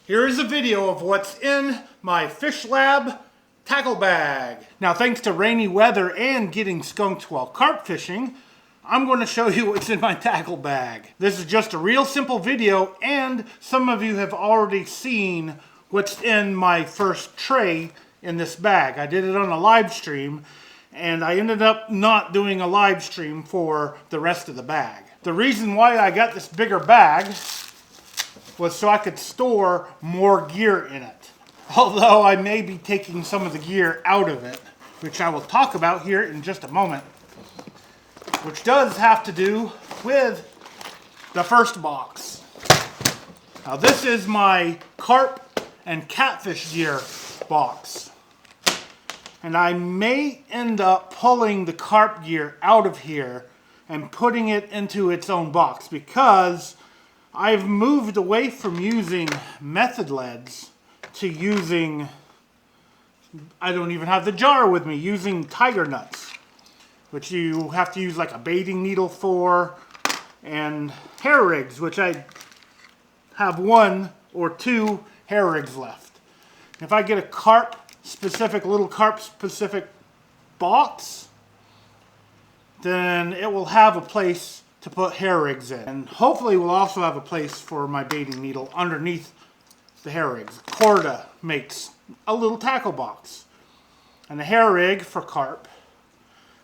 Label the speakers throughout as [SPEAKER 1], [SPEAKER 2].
[SPEAKER 1] Here is a video of what's in my Fishlab Tackle Bag. Now, thanks to rainy weather and getting skunked while carp fishing, I'm going to show you what's in my tackle bag. This is just a real simple video, and some of you have already seen what's in my first tray in this bag. I did it on a live stream, and I ended up not doing a live stream for the rest of the bag. The reason why I got this bigger bag was so I could store more gear in it. Although I may be taking some of the gear out of it, which I will talk about here in just a moment. Which does have to do with the first box. Now this is my carp and catfish gear box. And I may end up pulling the carp gear out of here and putting it into its own box because I've moved away from using method leads to using, I don't even have the jar with me, using tiger nuts, which you have to use like a baiting needle for, and hair rigs, which I have 1 or 2 hair rigs left. If I get a carp specific, little carp specific box, then it will have a place to put hair rigs in. And hopefully we'll also have a place for my baiting needle underneath the hair rigs. Corda makes a little tackle box. And the hair rig for carp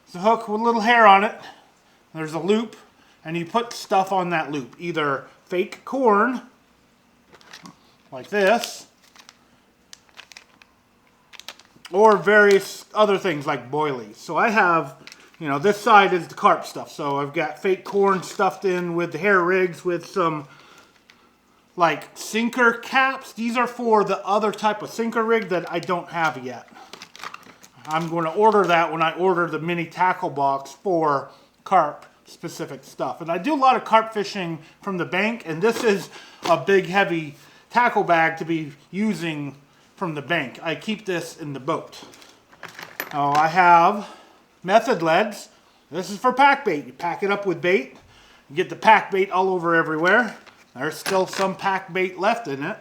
[SPEAKER 1] is a hook with a little hair on it. There's a loop, and you put stuff on that loop. Either fake corn, like this, or various other things like boilies. So I have, this side is the carp stuff. So I've got fake corn stuffed in with the hair rigs with some like sinker caps. These are for the other type of sinker rig that I don't have yet. I'm going to order that when I order the mini tackle box for carp specific stuff. And I do a lot of carp fishing from the bank, and this is a big heavy tackle bag to be using from the bank. I keep this in the boat. Now I have method leads. This is for pack bait. You pack it up with bait. You get the pack bait all over everywhere. There's still some pack bait left in it.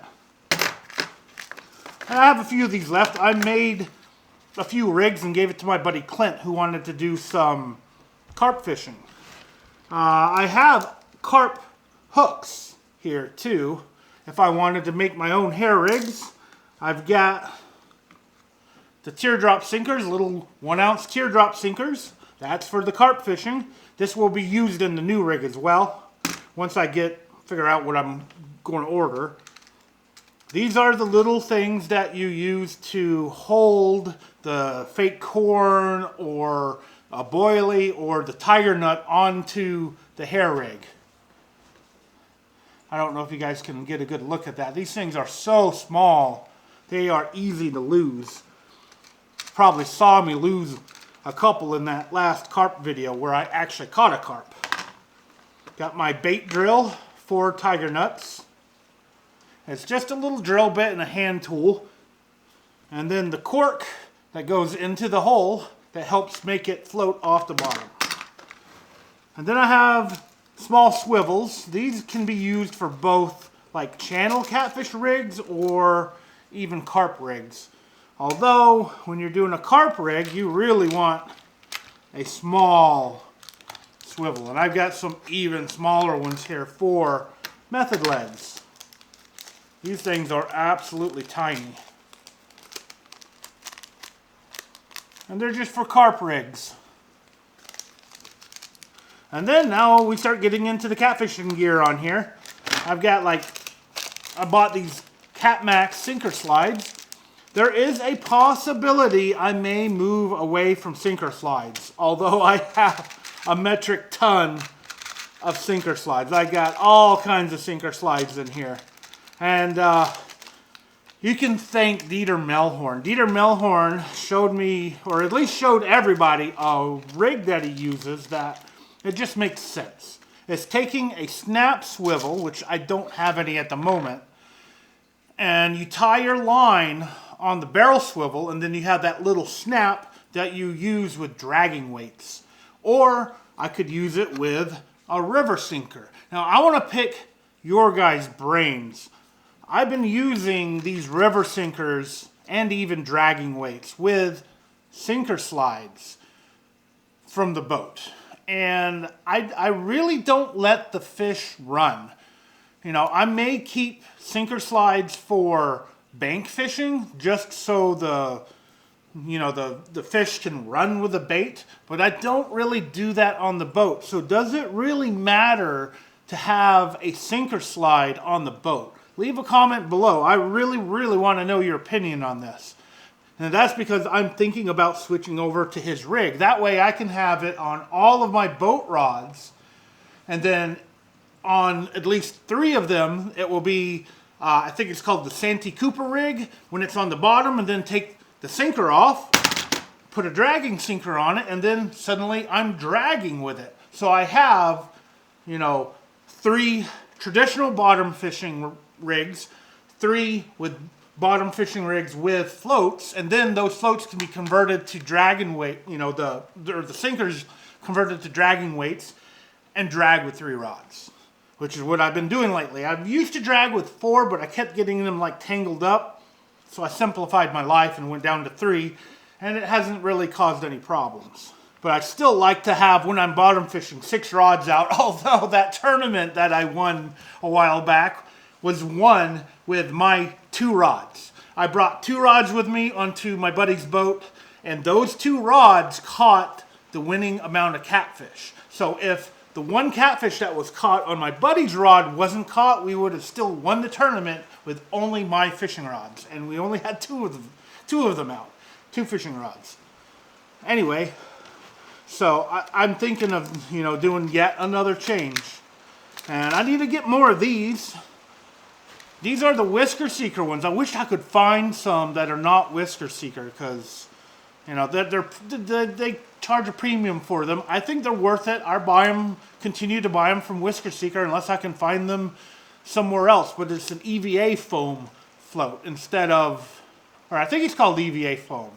[SPEAKER 1] And I have a few of these left. I made a few rigs and gave it to my buddy Clint, who wanted to do some carp fishing. I have carp hooks here too. If I wanted to make my own hair rigs, I've got the teardrop sinkers, little 1-ounce teardrop sinkers. That's for the carp fishing. This will be used in the new rig as well, once I figure out what I'm going to order. These are the little things that you use to hold the fake corn or a boilie or the tiger nut onto the hair rig. I don't know if you guys can get a good look at that. These things are so small, they are easy to lose. Probably saw me lose a couple in that last carp video where I actually caught a carp. Got my bait drill for tiger nuts. It's just a little drill bit and a hand tool. And then the cork that goes into the hole that helps make it float off the bottom. And then I have small swivels. These can be used for both like channel catfish rigs or even carp rigs. Although when you're doing a carp rig, you really want a small swivel. And I've got some even smaller ones here for method leads. These things are absolutely tiny. And they're just for carp rigs. And then now we start getting into the catfishing gear on here. I bought these Catmax sinker slides. There is a possibility I may move away from sinker slides, although I have a metric ton of sinker slides. I got all kinds of sinker slides in here. And you can thank Dieter Melhorn. Dieter Melhorn showed me, or at least showed everybody, a rig that he uses that it just makes sense. It's taking a snap swivel, which I don't have any at the moment, and you tie your line on the barrel swivel, and then you have that little snap that you use with dragging weights. Or I could use it with a river sinker. Now I want to pick your guys' brains. I've been using these river sinkers and even dragging weights with sinker slides from the boat. And I really don't let the fish run. You know, I may keep sinker slides for bank fishing just so the fish can run with the bait, but I don't really do that on the boat. So does it really matter to have a sinker slide on the boat? Leave a comment below. I really want to know your opinion on this. And that's because I'm thinking about switching over to his rig. That way I can have it on all of my boat rods, and then on at least 3 of them, it will be, I think it's called the Santee Cooper rig, when it's on the bottom, and then take the sinker off, put a dragging sinker on it, and then suddenly I'm dragging with it. So I have, 3 traditional bottom fishing rigs, 3 with bottom fishing rigs with floats, and then those floats can be converted to dragging weight, the sinkers converted to dragging weights, and drag with 3 rods, which is what I've been doing lately. I used to drag with 4, but I kept getting them like tangled up, so I simplified my life and went down to 3, and it hasn't really caused any problems. But I still like to have, when I'm bottom fishing, 6 rods out, although that tournament that I won a while back was won with my 2 rods. I brought 2 rods with me onto my buddy's boat, and those 2 rods caught the winning amount of catfish. So if the one catfish that was caught on my buddy's rod wasn't caught, we would have still won the tournament with only my fishing rods. And we only had 2 of them out. 2 fishing rods. Anyway, so I'm thinking of, doing yet another change. And I need to get more of these. These are the Whisker Seeker ones. I wish I could find some that are not Whisker Seeker, because, they charge a premium for them. I think they're worth it. Continue to buy them from Whisker Seeker unless I can find them somewhere else. But it's an EVA foam float instead of, or I think it's called EVA foam.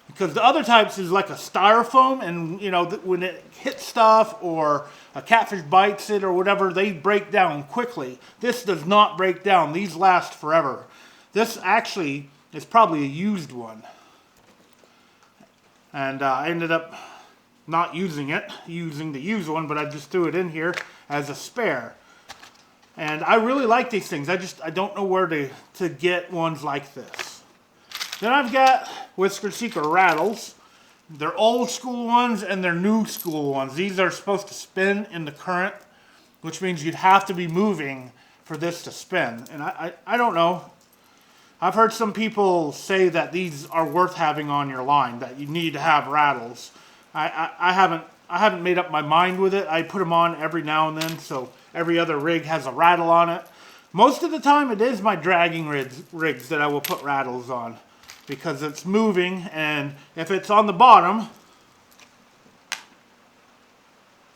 [SPEAKER 1] Because the other types is like a styrofoam, and when it hits stuff or a catfish bites it or whatever, they break down quickly. This does not break down. These last forever. This actually is probably a used one. And I ended up not using the used one, but I just threw it in here as a spare. And I really like these things. I don't know where to get ones like this. Then I've got Whisker Seeker rattles. They're old school ones and they're new school ones. These are supposed to spin in the current, which means you'd have to be moving for this to spin. And I don't know. I've heard some people say that these are worth having on your line, that you need to have rattles. I haven't made up my mind with it. I put them on every now and then, so every other rig has a rattle on it. Most of the time it is my dragging rigs that I will put rattles on, because it's moving, and if it's on the bottom,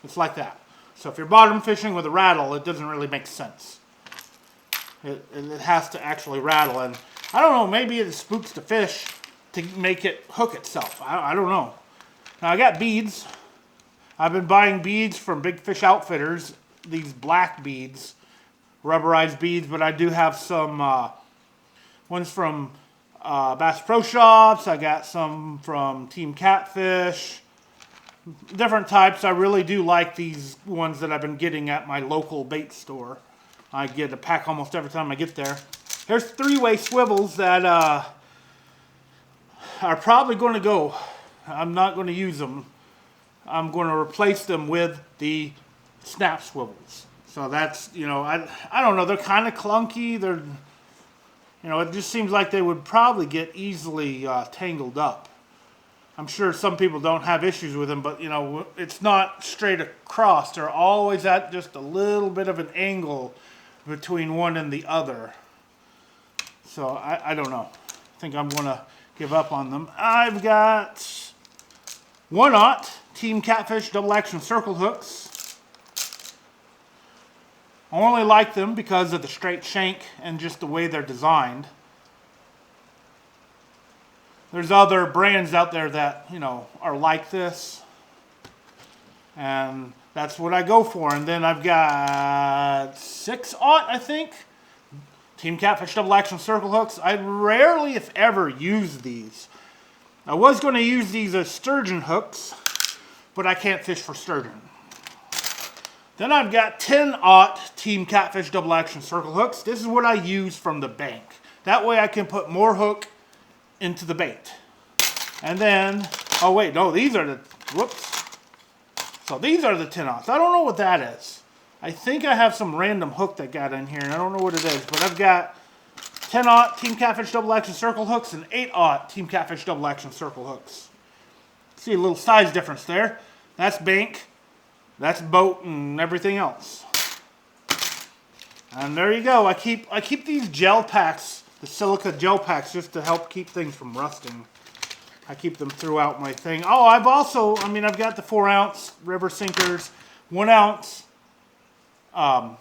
[SPEAKER 1] it's like that. So if you're bottom fishing with a rattle, it doesn't really make sense. It has to actually rattle, and I don't know, maybe it spooks the fish to make it hook itself. I don't know. Now I got beads. I've been buying beads from Big Fish Outfitters, these black beads, rubberized beads, but I do have some ones from Bass Pro Shops. I got some from Team Catfish. Different types. I really do like these ones that I've been getting at my local bait store. I get a pack almost every time I get there. Here's 3-way swivels that are probably going to go. I'm not going to use them. I'm going to replace them with the snap swivels. So that's, I don't know. They're kind of clunky. They're, it just seems like they would probably get easily tangled up. I'm sure some people don't have issues with them, but, it's not straight across. They're always at just a little bit of an angle between one and the other. So I don't know. I think I'm going to give up on them. I've got 1/0 Team Catfish double action circle hooks. I only like them because of the straight shank and just the way they're designed. There's other brands out there that, are like this. And that's what I go for. And then I've got 6/0, I think. Team Catfish double action circle hooks. I rarely, if ever, use these. I was going to use these as sturgeon hooks, but I can't fish for sturgeon. Then I've got 10-aught Team Catfish double action circle hooks. This is what I use from the bank. That way I can put more hook into the bait. And then, oh wait, no, these are the, whoops. So these are the 10-aughts. I don't know what that is. I think I have some random hook that got in here, and I don't know what it is, but I've got 10-aught Team Catfish double action circle hooks and 8-aught Team Catfish double action circle hooks. See a little size difference there. That's bank, that's boat, and everything else. And there you go. I keep these gel packs, the silica gel packs, just to help keep things from rusting. I keep them throughout my thing. Oh, I've also, I've got the 4-ounce river sinkers, 1 ounce. What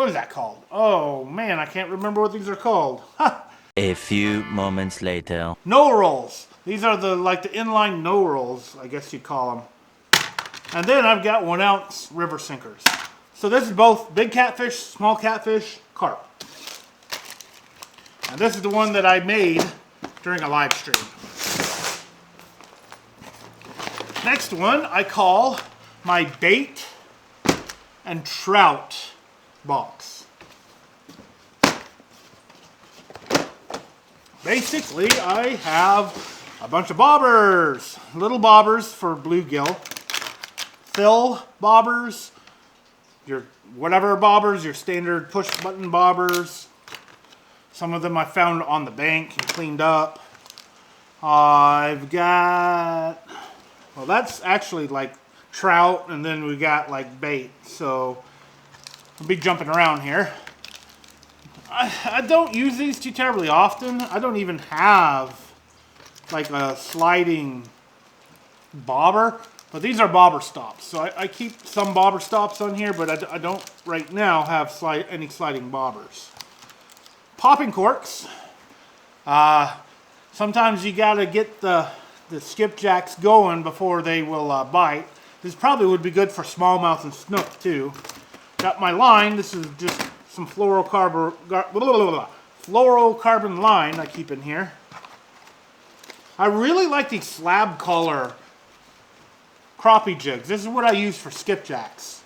[SPEAKER 1] is that called? Oh man, I can't remember what these are called.
[SPEAKER 2] A few moments later.
[SPEAKER 1] No rolls. These are the inline no rolls, I guess you'd call them. And then I've got 1 ounce river sinkers. So this is both big catfish, small catfish, carp. And this is the one that I made during a live stream. Next one I call my bait and trout box. Basically, I have a bunch of bobbers, little bobbers for bluegill, fill bobbers, your whatever bobbers, your standard push button bobbers. Some of them I found on the bank and cleaned up. I've got, well, that's actually like trout, and then we got like bait, so I'll be jumping around here. I don't use these too terribly often. I don't even have like a sliding bobber, but these are bobber stops. So I keep some bobber stops on here, but I don't right now have any sliding bobbers. Popping corks. Sometimes you gotta get the skipjacks going before they will bite. This probably would be good for smallmouth and snook too. Got my line. This is just some fluorocarbon line I keep in here. I really like these slab color crappie jigs. This is what I use for skipjacks.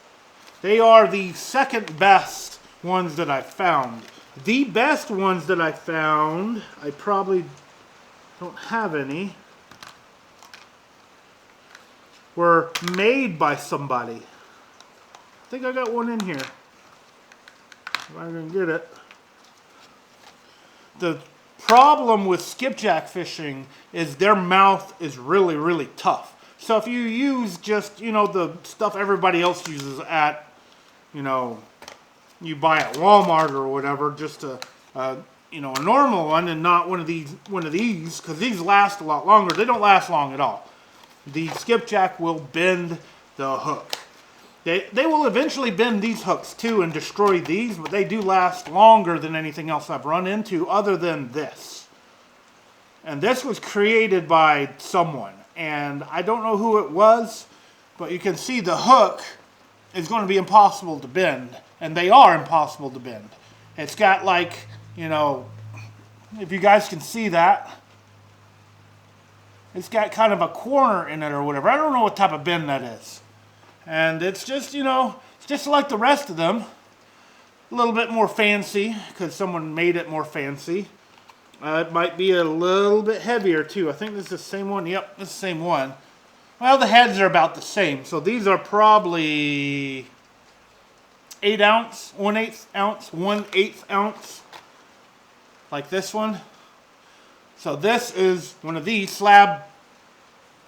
[SPEAKER 1] They are the second best ones that I've found. The best ones that I found, I probably don't have any, were made by somebody. I think I got one in here. If I can get it. The problem with skipjack fishing is their mouth is really, really tough. So if you use just, the stuff everybody else uses at, you buy at Walmart or whatever, just a normal one and not one of these, because these last a lot longer. They don't last long at all. The skipjack will bend the hook. They will eventually bend these hooks too and destroy these, but they do last longer than anything else I've run into other than this. And this was created by someone, and I don't know who it was, but you can see the hook is going to be impossible to bend, and they are impossible to bend. It's got like, if you guys can see that, it's got kind of a corner in it or whatever. I don't know what type of bend that is. And it's just, it's just like the rest of them. A little bit more fancy, because someone made it more fancy. It might be a little bit heavier, too. I think this is the same one. Yep, it's the same one. Well, the heads are about the same. So these are probably 8 ounce, 1/8 ounce, 1/8 ounce. Like this one. So this is one of these, slab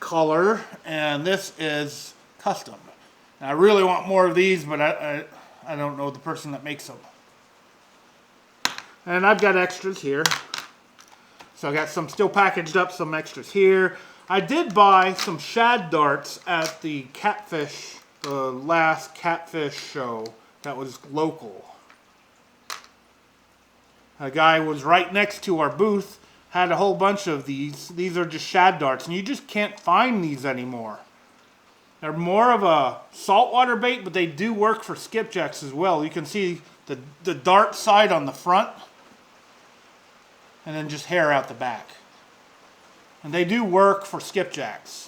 [SPEAKER 1] color, and this is custom. I really want more of these, but I don't know the person that makes them. And I've got extras here. So I got some still packaged up, some extras here. I did buy some shad darts at the catfish, the last catfish show that was local. A guy was right next to our booth, had a whole bunch of these. These are just shad darts, and you just can't find these anymore. They're more of a saltwater bait, but they do work for skipjacks as well. You can see the dart side on the front, and then just hair out the back. And they do work for skipjacks.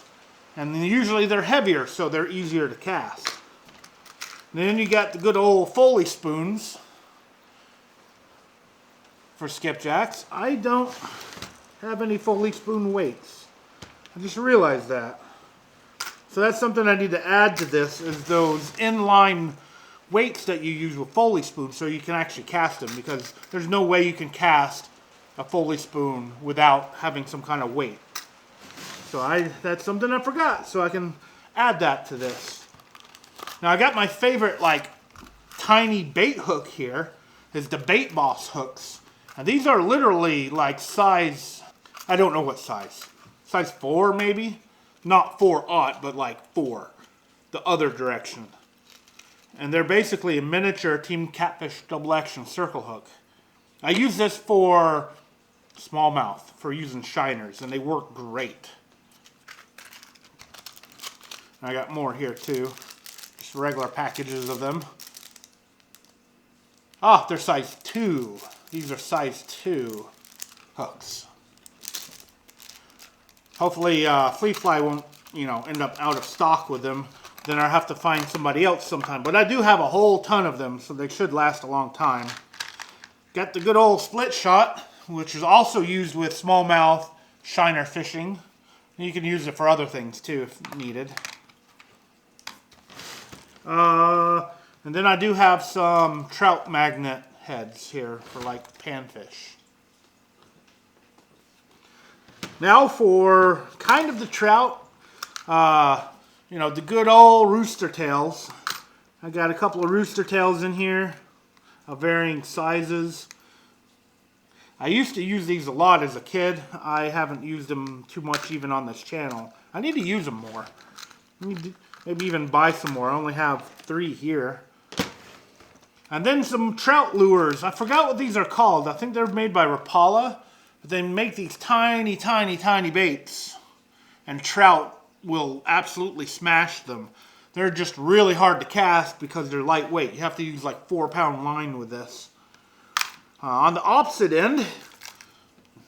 [SPEAKER 1] And usually they're heavier, so they're easier to cast. And then you got the good old Foley spoons for skipjacks. I don't have any Foley spoon weights. I just realized that. So that's something I need to add to this, is those inline weights that you use with Foley spoons so you can actually cast them, because there's no way you can cast a Foley spoon without having some kind of weight. So that's something I forgot, so I can add that to this. Now I got my favorite like tiny bait hook here, is the Bait Boss hooks. And these are literally like size, I don't know what size. Size 4 maybe? Not 4/0, but like 4. The other direction. And they're basically a miniature Team Catfish double action circle hook. I use this for smallmouth, for using shiners, and they work great. I got more here too. Just regular packages of them. Ah, they're size 2. These are size 2 hooks. Hopefully Flea Fly won't, end up out of stock with them. Then I'll have to find somebody else sometime. But I do have a whole ton of them, so they should last a long time. Got the good old split shot, which is also used with smallmouth shiner fishing. You can use it for other things too if needed. And then I do have some trout magnet heads here for like panfish. Now for kind of the trout, the good old rooster tails. I got a couple of rooster tails in here of varying sizes. I used to use these a lot as a kid. I haven't used them too much even on this channel. I need to use them more. Maybe even buy some more. I only have 3 here. And then some trout lures. I forgot what these are called. I think they're made by Rapala. But they make these tiny, tiny, tiny baits. And trout will absolutely smash them. They're just really hard to cast because they're lightweight. You have to use like 4-pound line with this. On the opposite end,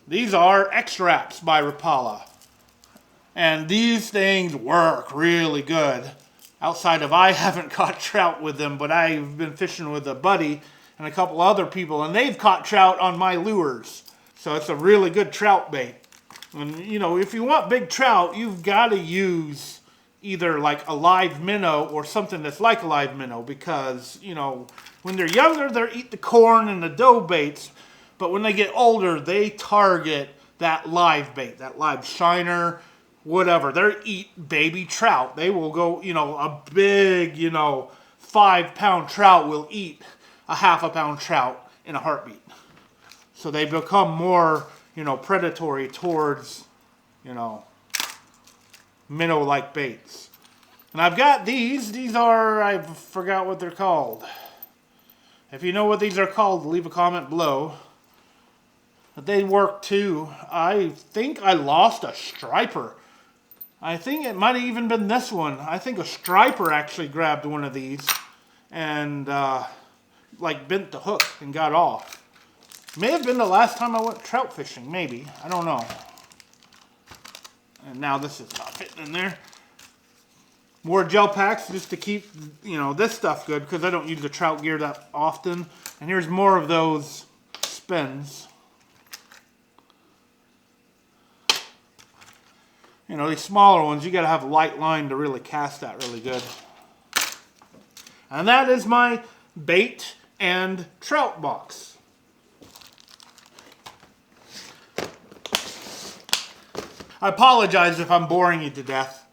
[SPEAKER 1] these are X-Wraps by Rapala. And these things work really good. Outside of I haven't caught trout with them, but I've been fishing with a buddy and a couple other people, and they've caught trout on my lures. So it's a really good trout bait. And if you want big trout, you've got to use either like a live minnow or something that's like a live minnow, because, when they're younger, they eat the corn and the dough baits, but when they get older, they target that live bait, that live shiner, whatever. They eat baby trout. They will go, a big, 5-pound trout will eat a half-a-pound trout in a heartbeat. So they become more, predatory towards, minnow-like baits. And I've got these. These are, I forgot what they're called. If you know what these are called, leave a comment below. But they work too. I think I lost a striper. I think it might have even been this one. I think a striper actually grabbed one of these and bent the hook and got off. May have been the last time I went trout fishing, maybe. I don't know. And now this is not fitting in there. More gel packs just to keep, this stuff good, because I don't use the trout gear that often. And here's more of those spins. These smaller ones, you got to have a light line to really cast that really good. And that is my bait and trout box. I apologize if I'm boring you to death.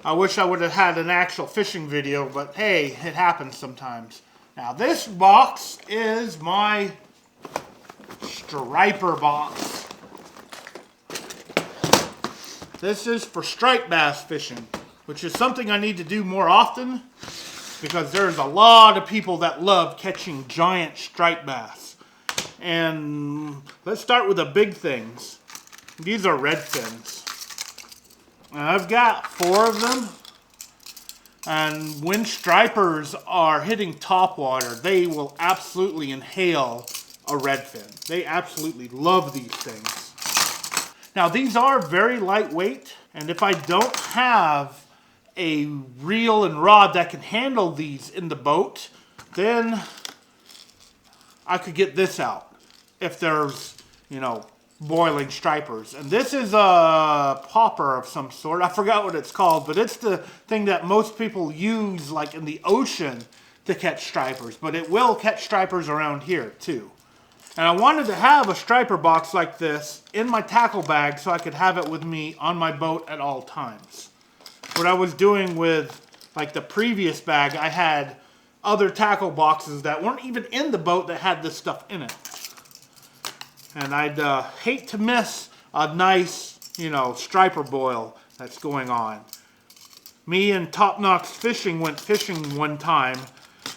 [SPEAKER 1] I wish I would have had an actual fishing video, but hey, it happens sometimes. Now this box is my striper box. This is for striped bass fishing, which is something I need to do more often, because there's a lot of people that love catching giant striped bass. And let's start with the big things. These are red fins. And I've got 4 of them. And when stripers are hitting topwater, they will absolutely inhale a redfin. They absolutely love these things. Now these are very lightweight, and if I don't have a reel and rod that can handle these in the boat, then I could get this out if there's, you know, boiling stripers. And this is a popper of some sort. I forgot what it's called, but it's the thing that most people use like in the ocean to catch stripers, but it will catch stripers around here too. And I wanted to have a striper box like this in my tackle bag so I could have it with me on my boat at all times. What I was doing with like the previous bag, I had other tackle boxes that weren't even in the boat that had this stuff in it. And I'd hate to miss a nice, you know, striper boil that's going on. Me and Top Knox Fishing went fishing one time,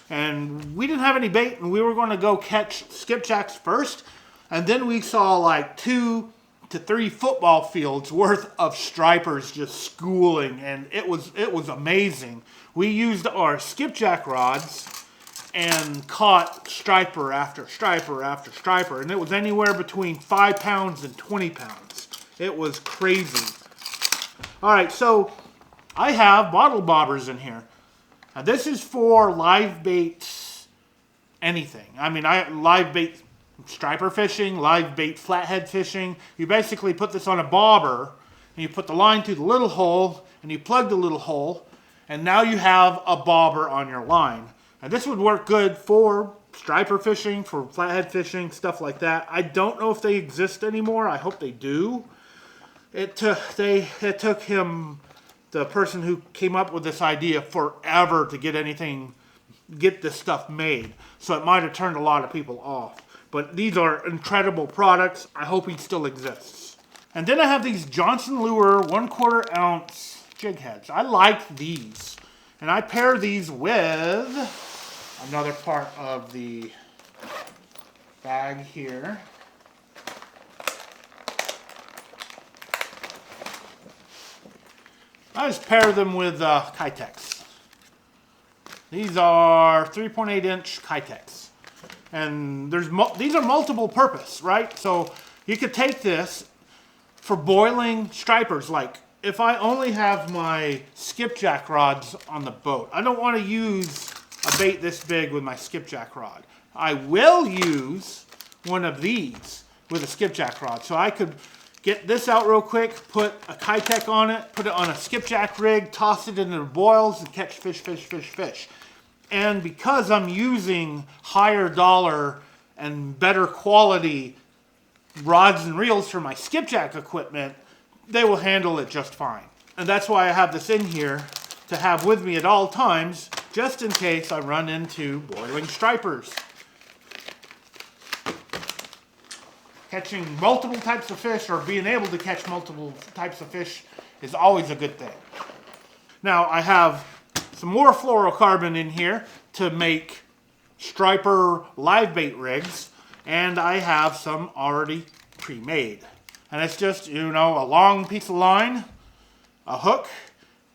[SPEAKER 1] and we didn't have any bait, and we were going to go catch skipjacks first, and then we saw like 2 to 3 football fields worth of stripers just schooling, and it was amazing. We used our skipjack rods and caught striper after striper after striper, and it was anywhere between 5 pounds and 20 pounds. It was crazy. All right, so I have bottle bobbers in here. Now this is for live bait anything. I mean, live bait striper fishing, live bait flathead fishing. You basically put this on a bobber, and you put the line through the little hole, and you plug the little hole, and now you have a bobber on your line. And this would work good for striper fishing, for flathead fishing, stuff like that. I don't know if they exist anymore. I hope they do. It took him, the person who came up with this idea, forever to get this stuff made. So it might have turned a lot of people off. But these are incredible products. I hope he still exists. And then I have these Johnson Lure 1/4 ounce jig heads. I like these. And I pair these with another part of the bag here. I just pair them with Kitex. These are 3.8 inch Kitex. And these are multiple purpose, right? So you could take this for boiling stripers. Like if I only have my skipjack rods on the boat, I don't want to use a bait this big with my skipjack rod. I will use one of these with a skipjack rod. So I could get this out real quick, put a Kitex on it, put it on a skipjack rig, toss it into the boils, and catch fish, fish, fish, fish. And because I'm using higher dollar and better quality rods and reels for my skipjack equipment, they will handle it just fine. And that's why I have this in here to have with me at all times, just in case I run into boiling stripers. Catching multiple types of fish, or being able to catch multiple types of fish, is always a good thing. Now I have some more fluorocarbon in here to make striper live bait rigs, and I have some already pre-made. And it's just, you know, a long piece of line, a hook,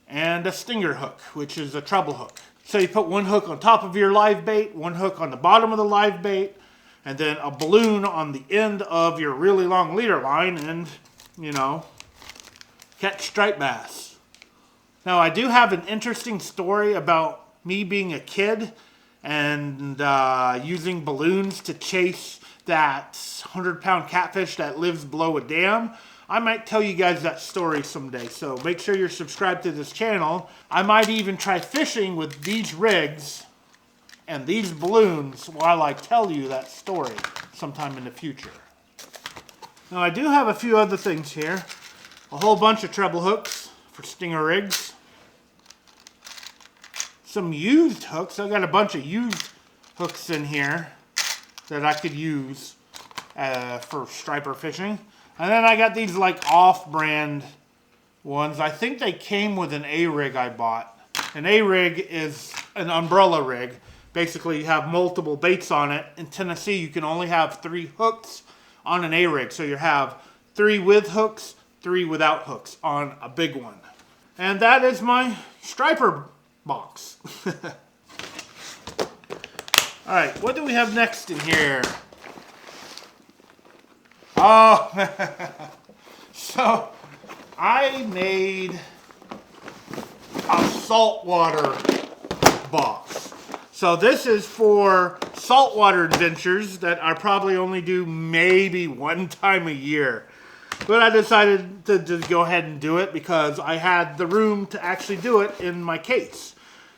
[SPEAKER 1] and a stinger hook, which is a treble hook. So you put one hook on top of your live bait, one hook on the bottom of the live bait, and then a balloon on the end of your really long leader line, and, you know, catch striped bass. Now, I do have an interesting story about me being a kid and using balloons to chase that 100-pound catfish that lives below a dam. I might tell you guys that story someday, so make sure you're subscribed to this channel. I might even try fishing with these rigs and these balloons while I tell you that story sometime in the future. Now, I do have a few other things here. A whole bunch of treble hooks for stinger rigs. Some used hooks. I've got a bunch of used hooks in here that I could use for striper fishing. And then I got these like off-brand ones. I think they came with an A-rig I bought. An A-rig is an umbrella rig. Basically, you have multiple baits on it. In Tennessee, you can only have 3 hooks on an A-rig. So you have 3 with hooks, 3 without hooks on a big one. And that is my striper box. All right, what do we have next in here? Oh, so I made a saltwater box. So this is for saltwater adventures that I probably only do maybe one time a year. But I decided to just go ahead and do it because I had the room to actually do it in my case.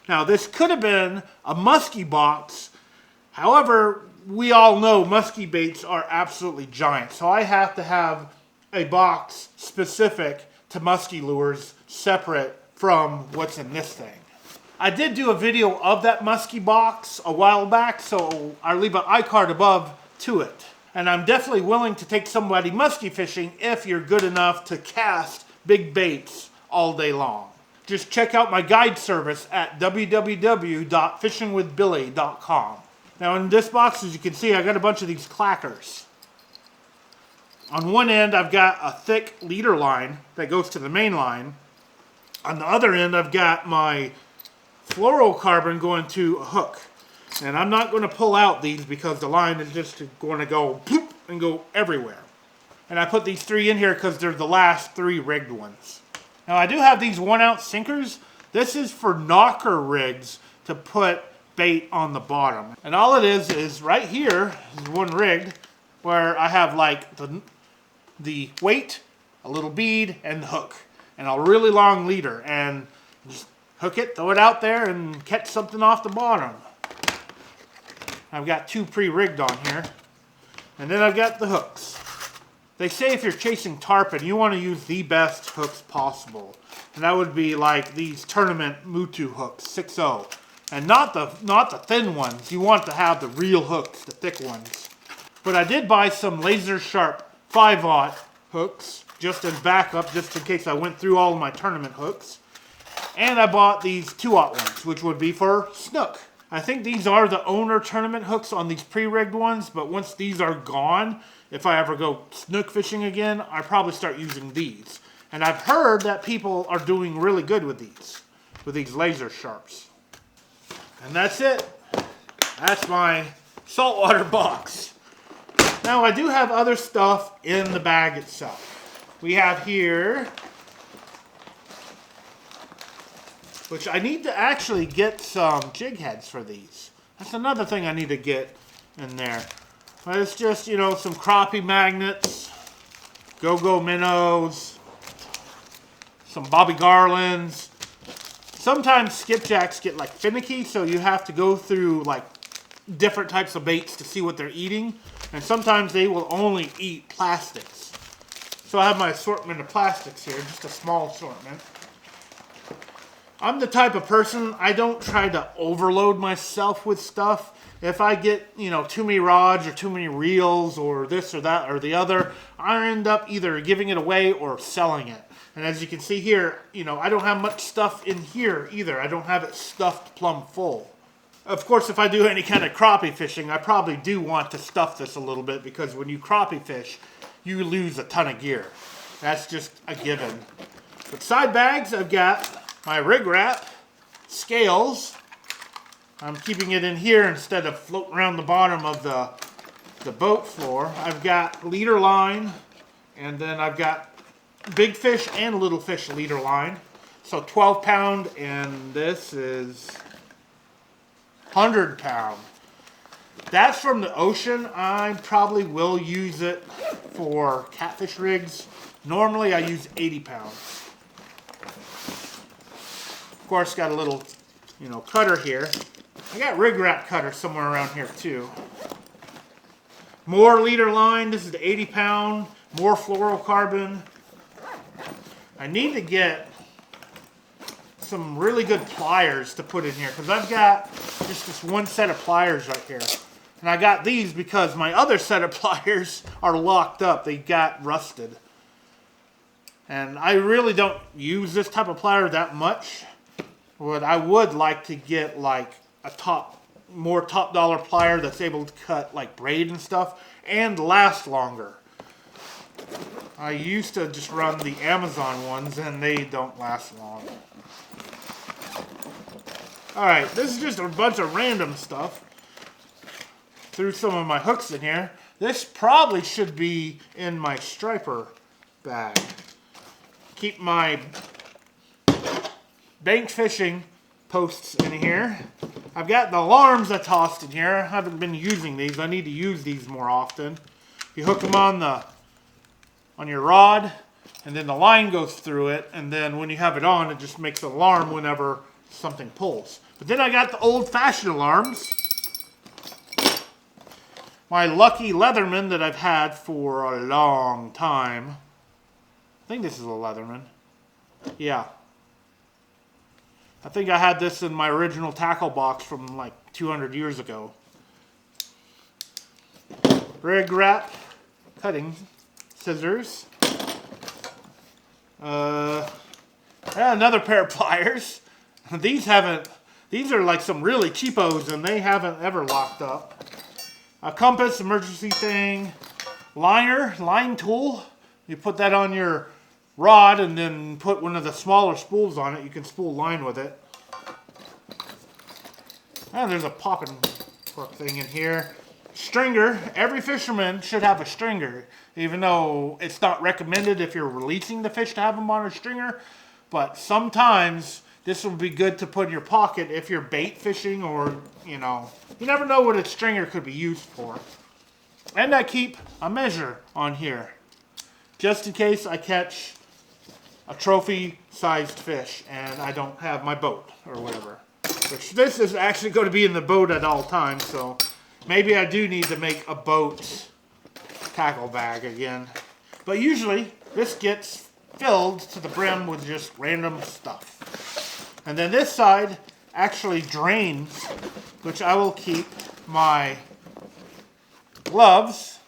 [SPEAKER 1] Now this could have been a muskie box. However, we all know muskie baits are absolutely giant. So I have to have a box specific to muskie lures separate from what's in this thing. I did do a video of that muskie box a while back, so I'll leave an iCard above to it. And I'm definitely willing to take somebody muskie fishing if you're good enough to cast big baits all day long. Just check out my guide service at www.fishingwithbilly.com. Now in this box, as you can see, I got a bunch of these clackers. On one end, I've got a thick leader line that goes to the main line. On the other end, I've got my fluorocarbon going to a hook. And I'm not going to pull out these because the line is just going to go bloop and go everywhere. And I put these three in here because they're the last three rigged ones. Now I do have these 1 ounce sinkers. This is for knocker rigs to put bait on the bottom. And all it is right here is one rigged where I have like the weight, a little bead, and the hook. And a really long leader. And just hook it, throw it out there, and catch something off the bottom. I've got two pre-rigged on here. And then I've got the hooks. They say if you're chasing tarpon, you want to use the best hooks possible. And that would be like these tournament Mutu hooks, 6.0. And not the thin ones. You want to have the real hooks, the thick ones. But I did buy some laser sharp 5/0 hooks, just as backup, just in case I went through all of my tournament hooks. And I bought these 2/0 ones, which would be for snook. I think these are the owner tournament hooks on these pre-rigged ones, but once these are gone, if I ever go snook fishing again, I probably start using these. And I've heard that people are doing really good with these laser sharps. And that's it. That's my saltwater box. Now I do have other stuff in the bag itself. We have here, which I need to actually get some jig heads for these. That's another thing I need to get in there. But it's just, you know, some crappie magnets, go-go minnows, some Bobby Garlands. Sometimes skipjacks get like finicky, so you have to go through like different types of baits to see what they're eating. And sometimes they will only eat plastics. So I have my assortment of plastics here, just a small assortment. I'm the type of person, I don't try to overload myself with stuff. If I get, you know, too many rods or too many reels or this or that or the other, I end up either giving it away or selling it. And as you can see here, you know, I don't have much stuff in here either. I don't have it stuffed plumb full. Of course, if I do any kind of crappie fishing, I probably do want to stuff this a little bit because when you crappie fish, you lose a ton of gear. That's just a given. But side bags, I've got my rig wrap, scales. I'm keeping it in here instead of floating around the bottom of the boat floor. I've got leader line, and then I've got big fish and little fish leader line. So 12 pound, and this is 100 pound. That's from the ocean. I probably will use it for catfish rigs. Normally I use 80 pounds. Of course, got a little, you know, cutter here. I got rig wrap cutter somewhere around here too. More leader line. This is the 80 pound. More fluorocarbon. I need to get some really good pliers to put in here because I've got just this one set of pliers right here. And I got these because my other set of pliers are locked up. They got rusted. And I really don't use this type of plier that much. But I would like to get like a more top dollar plier that's able to cut like braid and stuff and last longer. I used to just run the Amazon ones and they don't last long. Alright, this is just a bunch of random stuff. Threw some of my hooks in here. This probably should be in my striper bag. Keep my bank fishing posts in here. I've got the alarms I tossed in here. I haven't been using these. I need to use these more often. You hook them on your rod, and then the line goes through it, and then when you have it on, it just makes an alarm whenever something pulls. But then I got the old-fashioned alarms. My Lucky Leatherman that I've had for a long time. I think this is a Leatherman. Yeah. I think I had this in my original tackle box from like 200 years ago. Rig wrap cutting scissors. Another pair of pliers. These are like some really cheapos and they haven't ever locked up. A compass, emergency thing. Line tool. You put that on your rod and then put one of the smaller spools on it. You can spool line with it. And there's a popping cork thing in here. Stringer. Every fisherman should have a stringer, even though it's not recommended if you're releasing the fish to have them on a stringer. But sometimes this will be good to put in your pocket if you're bait fishing, or, you know, you never know what a stringer could be used for. And I keep a measure on here, just in case I catch a trophy-sized fish and I don't have my boat or whatever. Which this is actually going to be in the boat at all times, so maybe I do need to make a boat tackle bag again. But usually this gets filled to the brim with just random stuff. And then this side actually drains, which I will keep my gloves.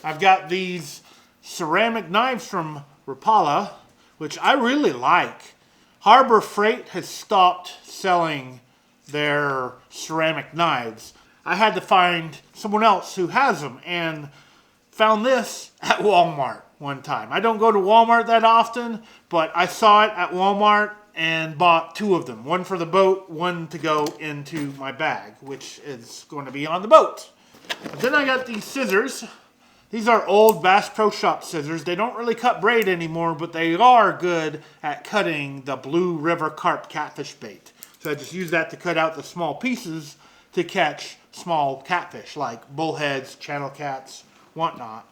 [SPEAKER 1] I've got these ceramic knives from Rapala, which I really like. Harbor Freight has stopped selling their ceramic knives. I had to find someone else who has them and found this at Walmart one time. I don't go to Walmart that often, but I saw it at Walmart and bought 2 of them. One for the boat, one to go into my bag, which is going to be on the boat. But then I got these scissors. These are old Bass Pro Shop scissors. They don't really cut braid anymore, but they are good at cutting the Blue River Carp catfish bait. So I just use that to cut out the small pieces to catch small catfish, like bullheads, channel cats, whatnot.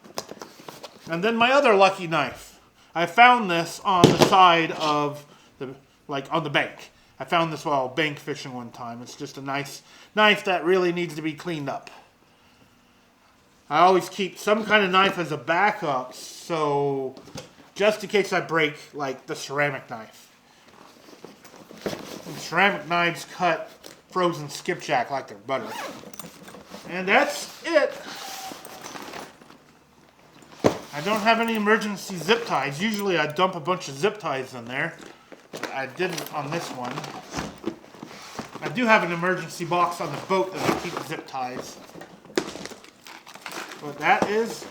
[SPEAKER 1] And then my other lucky knife. I found this on the side of on the bank. I found this while bank fishing one time. It's just a nice knife that really needs to be cleaned up. I always keep some kind of knife as a backup, so just in case I break, like, the ceramic knife. And ceramic knives cut frozen skipjack like they're butter. And that's it. I don't have any emergency zip ties. Usually I dump a bunch of zip ties in there. But I didn't on this one. I do have an emergency box on the boat that I keep zip ties. But that is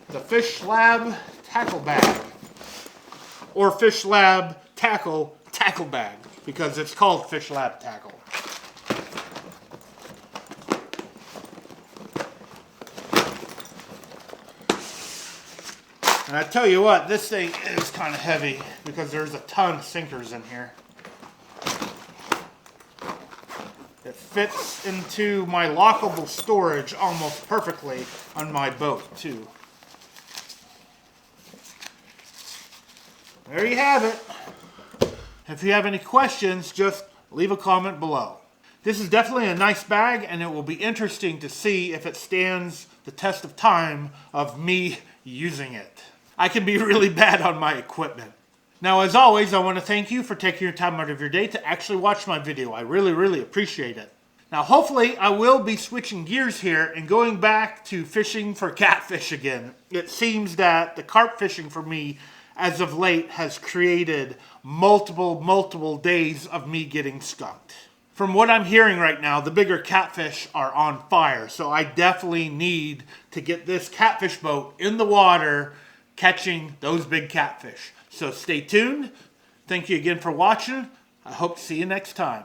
[SPEAKER 1] the Fishlab Tackle Bag. Or Fishlab Tackle Bag. Because it's called Fishlab Tackle. And I tell you what, this thing is kind of heavy because there's a ton of sinkers in here. It fits into my lockable storage almost perfectly on my boat, too. There you have it. If you have any questions, just leave a comment below. This is definitely a nice bag, and it will be interesting to see if it stands the test of time of me using it. I can be really bad on my equipment. Now, as always, I want to thank you for taking your time out of your day to actually watch my video. I really, really appreciate it. Now, hopefully, I will be switching gears here and going back to fishing for catfish again. It seems that the carp fishing for me, as of late, has created multiple days of me getting skunked. From what I'm hearing right now, the bigger catfish are on fire. So I definitely need to get this catfish boat in the water catching those big catfish. So stay tuned. Thank you again for watching. I hope to see you next time.